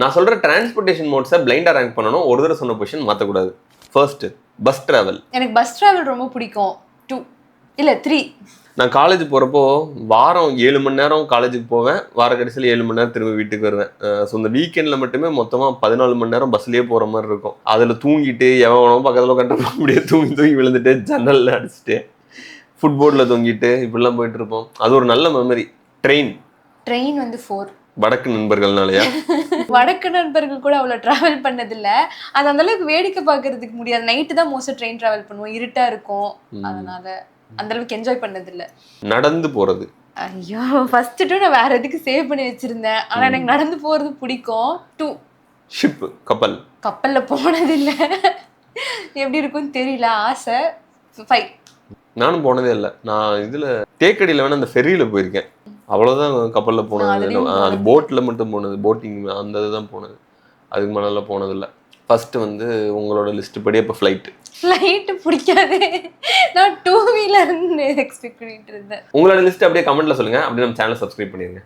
நான் சொல்ற transportation மோட்ஸை பிளைண்டா rank பண்ணணும். ஒரு தடவை சொன்ன பொசிஷன் மாற்றக்கூடாது. First bus travel. எனக்கு பஸ் டிராவல் ரொம்ப பிடிக்கும். 2 இல்ல 3. நான் காலேஜ் போகிறப்போ வாரம் 7 மணி நேரம் காலேஜுக்கு போவேன், வார கடைசியில் 7 மணி நேரம் திரும்ப வீட்டுக்கு வருவேன். ஸோ இந்த வீக்கெண்டில் மட்டுமே மொத்தமாக 14 மணி நேரம் பஸ்லேயே போகிற மாதிரி இருக்கும். அதில் தூங்கிட்டு எவனோ பக்கத்தில் உட்காந்து அப்படியே தூங்கி விழுந்துட்டு ஜன்னலில் அடிச்சுட்டு ஃபுட்போர்டில் தொங்கிட்டு இப்படிலாம் போயிட்டு இருப்போம். அது ஒரு நல்ல மெமரி. ட்ரெயின் வந்து 4. வடக்கு நண்பர்கள்னாலயா? வடக்கு நண்பர்கள் கூட அவ்வளோ ட்ராவல் பண்ணதில்ல. அது அந்த அளவுக்கு வேடிக்கை பார்க்கறதுக்கு முடியாது. நைட்டு தான் மோஸ்ட்டாக ட்ரெயின் ட்ராவல் பண்ணுவோம், இருட்டாக இருக்கும். அதனால அந்த அளவுக்கு என்ஜாய் பண்ணதில்ல. நடந்து போகிறது. ஐயோ, ஃபர்ஸ்ட் 2 நான் வேற எதுக்கு சேவ் பண்ணி வச்சிருந்தேன். ஆனால் எனக்கு நடந்து போகிறது பிடிக்கும். 2 ஷிப், கப்பலில் போனதில்ல, எப்படி இருக்குன்னு தெரியல, ஆசை. 5 நானும் போனதே இல்லை. நான் இதில் தேக்கடியில் வேணா அந்த ஃபெரியில் போயிருக்கேன், அவ்வளோதான். கப்பலில் போனது, அது போட்டில் மட்டும் போனது, போட்டிங் அந்த இதுதான் போனது. அதுக்கு மேலே போனதில்லை. ஃபர்ஸ்ட் வந்து உங்களோட லிஸ்ட் படி அப்போ ஃப்ளைட்டு பிடிக்காது. நான் 2 வீலர்னு எக்ஸ்பெக்ட் பண்ணிட்டு இருந்தேன். உங்களோட லிஸ்ட் அப்படியே கமெண்ட்ல சொல்லுங்க. அப்படியே நம்ம சேனலை சப்ஸ்கிரைப் பண்ணிடுங்க.